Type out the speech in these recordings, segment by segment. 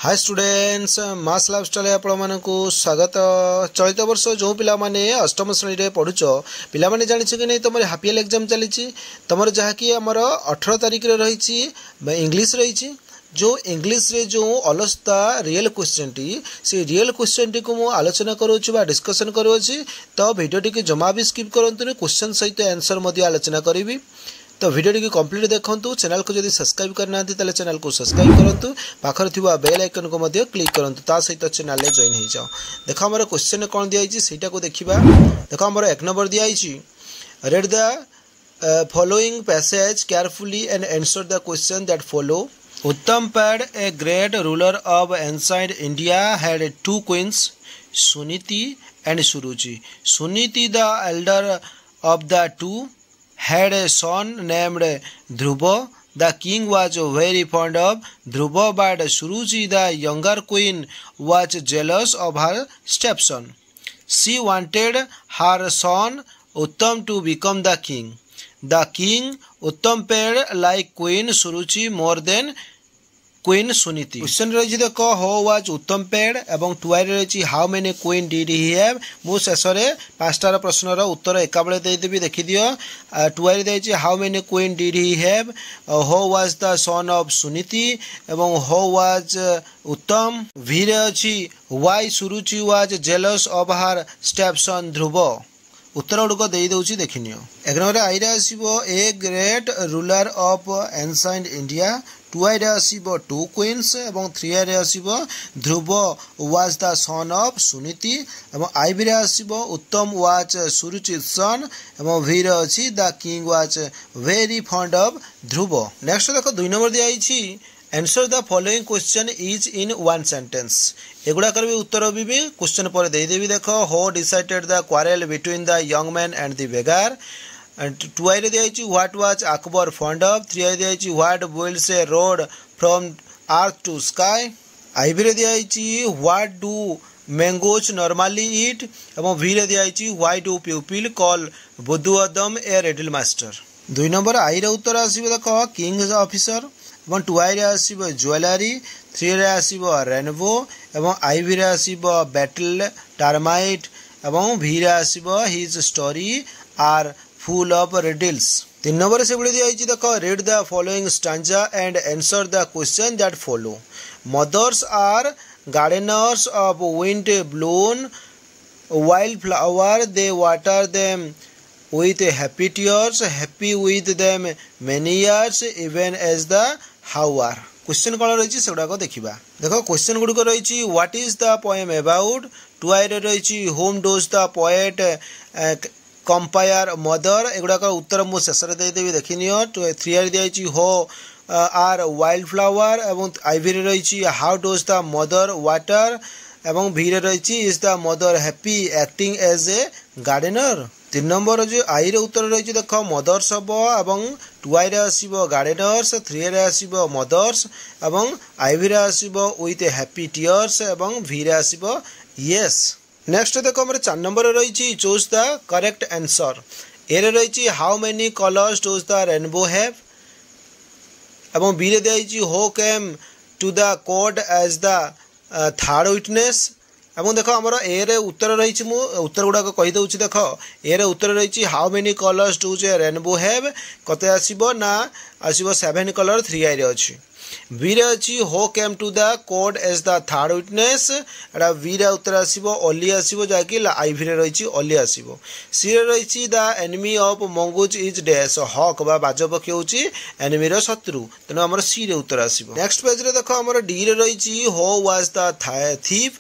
Hi students मास lifestyle आपको स्वागत। चलित वर्ष जो पिला माने अष्टम श्रेणी में पढ़ुच पिला माने जानिछ कि नहीं तुम हाफिएल एग्जाम चली तुम जहाँकि आमर 18 तारिख रही इंग्लिश रही जो इंग्लिश रे जो अलस्ता रियल क्वेश्चन टी से रियल क्वेश्चन टी को मु आलोचना करूँ डिस्कसन करूँगी। तो वीडियो टी जमा भी स्किप करंतु क्वेश्चन सहित आंसर आलोचना करी। तो वीडियो टी कंप्लीट देखंतु। चैनल को जदि सब्सक्राइब करना ताले चैनल को सब्सक्राइब करंतु पाखर थिबा बेल आइकन को मध्य क्लिक करंतु ता सहित चैनल ले जॉइन हो जाओ। देखो हमर क्वेश्चन कोन दिया आइछि सेटा को देखिबा। देखो हमर 1 नंबर दिया आइछि read the following passage carefully and answer the question that follow. Uttampada, a great ruler of ancient India, had two queens, Suniti and Suruchi. Suniti, the elder of the two, had a son named Dhruva. The king was very fond of Dhruva, but Suruchi, the younger queen, was jealous of her stepson. She wanted her son Uttam to become the king. The king Uttampada liked Queen Suruchi more than Queen Suniti. Question रही देखो how was उत्तमपेड़ एवं टुआई रही how many queen did he have. मु शेष में पांचटार प्रश्नर उत्तर एका बेले देदेवी देखि दियो। टुआई रही how many queen did he have, how was the son of Suniti एवं हाउ वाज उत्तम। वी रे अछि why Suruchi was jealous of her stepson Dhruv. उत्तर गुड़क दे दूसरी देखिनियो। 1 नंबर आई रे आसीबो a great ruler of ancient India. 2 रे आसीबो टू क्वीन्स एवं 3 रे आसीबो Dhruv was the son of Suniti एवं आई रे आसीबो उत्तम वाज सुरुचित सन एवं वी रे अछि the king was very fond of Dhruv. Next देखो 2 नंबर दिया आइछि answer the following question is in one sentence. एगुड़ाकर भी उत्तर भी क्वेश्चन पर देदेवी। देखो who decided the quarrel between the young man and the beggar. 2 रे दिया what was Akbar fond of. 3 दिया what builds a road from earth to sky. I रे दिया व्हाट डू मैंगोज नॉर्मली ईट एवं वी रे दिया व्हाई डू पीपल कॉल बुद्धुअदम a riddle master. 2 number I रे उत्तर आसीबो देखो किंग्स ऑफिसर एवं 2 रे आसीबो ज्वेलरी। 3 रे आसीबो रेनबो एवं आई रे आसीबो बैटल टर्माइट एवं वी रे आसीबो his story are full of riddles. 3 number से बड़ी दिया देखो read the following stanza and answer the question that follow. Mothers are gardeners of wind blown wild flower, they water them with happy tears, happy with them many years even as the hour। Question कौन रही से देखा। देखो question गुड़क रही what is the poem about. 2 रही how does the poet compare mother. एगुड़ाक उत्तर मु शेष में देदेवी देखनी। 3 दिया हो आर वाइल्ड फ्लावर एवं आई रही how does the mother water एवं वी रही is the mother happy acting as a gardener. 3 नंबर जो आई रे उत्तर रही देखो मदर्स हम एवं 2 रे आसीबो गार्डनर्स। 3 रे आसीबो मदर्स एवं आई रे आसीबो विथ हैप्पी टीयर्स एवं वी रे आसीबो यस। नेक्स्ट देखो हमर 4 नंबर रही choose the correct answer. A रे रही how many colours does the rainbow have एवं बी रे दिया हो came to the court as the third witness एवं देखो आमर ए रे उत्तर रही मु उत्तर गुड़ाक कहीदे। देख ए रे उत्तर रही how many colours do a rainbow have कते आसीबो ना आसीबो 7 कलर 3 आई रे अछि। बी रे अछि who came to the court as the third witness एटा बी रे उत्तर आसीबो ओली आसीबो जाकी आई रे रही ओली आसीबो। सी रे रही the enemy of mongoose is dash हक बा बाजपक्षी होची एनिमी रो शत्रु तेनो हमर सी रे उत्तर आसीबो। नेक्स्ट पेज रे देखो हमर डी रे रही हो वाज द थीफ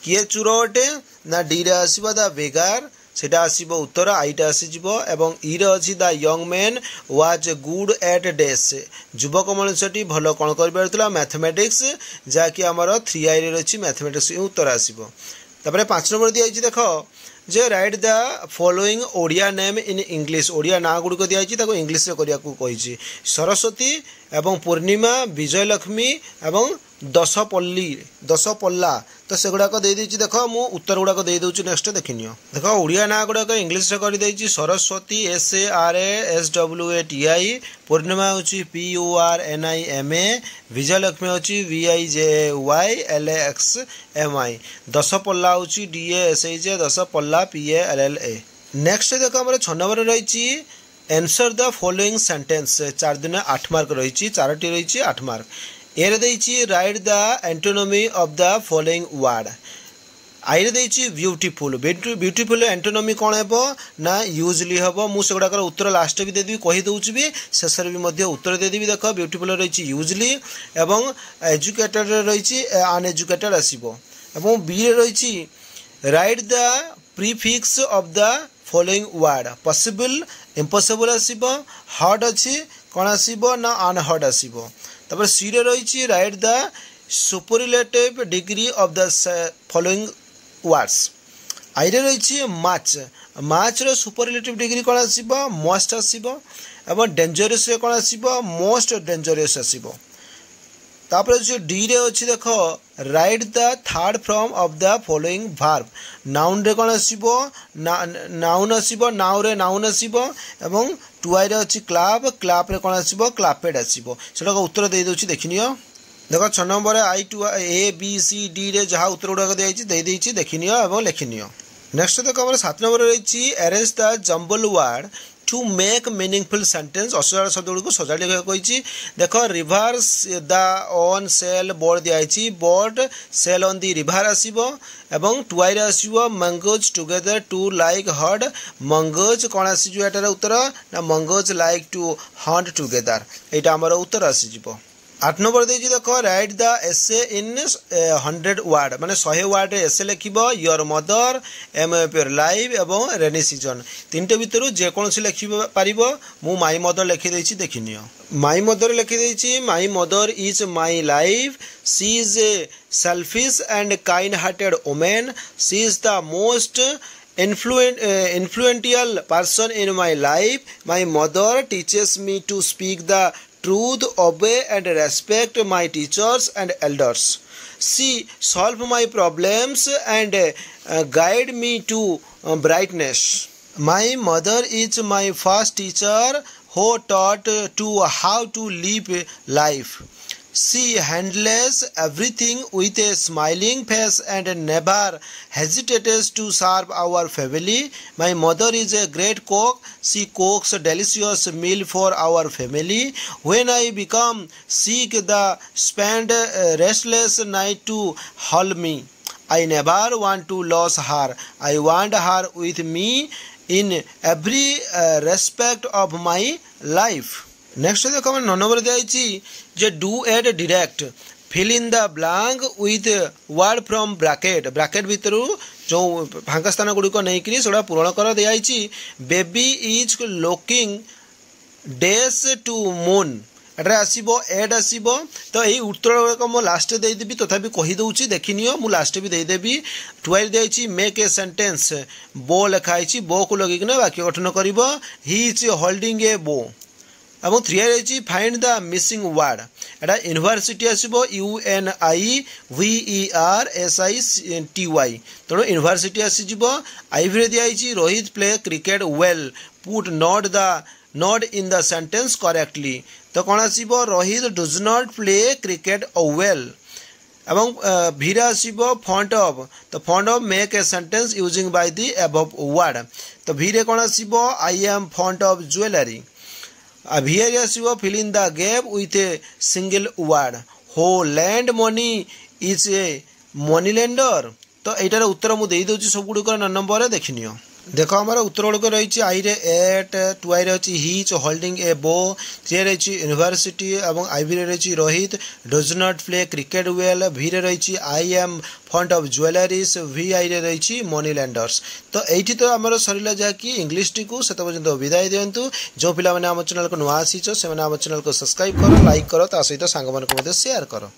किए चोर अटे ना डी रे आसीबो द बेगार सेटा आसीबो उत्तर आईटा आसीजिबो एवं ई रे अछि the young man was good at dash युवक मनुष्यटी भलो कोन कर परतला मैथमेटिक्स जाकी हमर 3 आई रे अछि मैथमेटिक्स उत्तर आसीबो। तापरे 5 नंबर दिया आइछि देखो जे write the following Odia name in English Odia ना गुड़िक दिखाई ताको इंग्लिश रे करिया को कहिछि सरस्वती एवं पूर्णिमा विजयलक्ष्मी एवं दशपल्ला तो से गुड़ाक दे देख मु उत्तर गुड़ाक दे दूँ नेक्स्ट देखिनियो देख ओडिया ना गुड़ाक इंग्लिश रे कर सरस्वती SARSWATI पूर्णिमा हूँ PURNIMA विजयलक्ष्मी हूँ VIJYLAXMI दशपल्ला हूँ DASHJ दशपल्ला PALLA नेक्स्ट देख आम 6 नंबर रही एनसर द फॉलोइंग सेंटेंस 4 दिन 8 मार्क रही 4टी रही 8 मार्क एरे देछि write the antonym of the following word आइरे देछि ब्यूटीफुल ब्यूटीफुल एंटोनोमी कौन हेबो ना यूजली हेबो मु सेगुडाकर उत्तर लास्ट भी देदेबी कहि दउछि भी शेष रे भी मध्य उत्तर देदेबी देख ब्यूटीफुल रही यूजली एवं एजुकेटेड रही अनएजुकेटेड आसीबो एवं बी रे रही write the prefix of the following word possible impossible आसीबो हार्ड अछि कोन आसीबो ना अनहार्ड आसीबो तब सी रे रही write the superlative degree of the following words I रे रही माच रो सुपरलेटिव डिग्री कौन आसीबो मोस्ट आसीबो एवं डेंजरस रे कौन आसीबो मोस्ट डेंजरस आसीबो तापर जो डी रे अछि देखो right the third form of the following verb noun रे कौन आसीबो नाउन आसीबो नाउ रे नाउन आसीबो एवं टुआई रे अछि क्लाप रे कौन आसीबो क्लापेड आसीबो सेटा को उत्तर दे दोछि देखिनियो देखो 6 number I to A B C D रे जहाँ उत्तर गुड़ाक देछि देखिनियो एवं लेखिनियो नेक्स्ट देखो हमर 7 नंबर रही arrange the jumbled word to make meaningful sentence असुरार शब्द गुड़ को सजाड़ी कही देख river the on sail board दिखाई board sail on the river आसो एवं टुआई आसो mongoose together to like herd mongoose कौन आसर उत्तर ना mongoose like to hunt together यहाँ आमर उत्तर आसीज 8 नंबर देख write the essay in 100 word माने 100 वर्ड एसे लिखब your mother M of your life एवं रेनी सीजन 3टे भितर जेकोसी लिखि पार मु माई मदर लिखिदे देखिनियो माई मदर लिखिदे my mother is my life she is a selfish and kind hearted women she is the most influential person in my life my mother teaches me to speak the truth obey and respect my teachers and elders she solve my problems and guide me to brightness my mother is my first teacher who taught to how to live life she handles everything with a smiling face and never hesitates to serve our family. My mother is a great cook. She cooks a delicious meal for our family. When I become sick, the spend restless night to help me. I never want to lose her. I want her with me in every respect of my life. Next देखो हम 9 number दिखाई जे do as direct fill in the blank with word from bracket bracket भितर जो फांका स्थान गुड़िक नहीं से पूरण कर दिखाई बेबी इज लुकिंग डेस टू मून एटे आसो एड आसो तो यही उत्तर गुड़ाक मुझे लास्ट देदेवी तथापि कहीदे देखनियो मुझे लास्ट भी देदेवी 12 दिखाई मेक ए सेंटेंस बो लिखाई बो को लगिकना वाक्य गठन कर ही इज होल्डिंग ए बो एवं 3 रही find the missing word Etah university आसो UNIVERSITY तेणु यूनिवर्सिटी आसीज आईवी दिखाई Rohit play cricket well put not in the sentence correctly तो कौन आसो Rohit does not play cricket well एवं भीरे आसो फॉन्ट ऑफ तो font of make a sentence using by the above word तो भीरे कौन आसो आई am fond of jewellery here आसो fill in the gap with a single word हो land money is a money lender तो यार उत्तर मुझे देदी सब गुड़िक 9 नंबर देखनियो देख आम उत्तर गुड़िक रही आई रे एट 2 आई रही हिच होल्डिंग ए बो 3 रही यूनिवर्सिटी और आईवी रही Rohit does not play cricket well भी रही I am fond of jewelries V I रही मनी लैंडर्स तो ये तो आम सरला जहाँकि इंग्लीश टी को पर्यंत विदाय दिंतु जो पिला आम चैनल को नुआ आसीच से आम चैनल को सब्सक्राइब कर लाइक कर सहित सांग शेयर कर।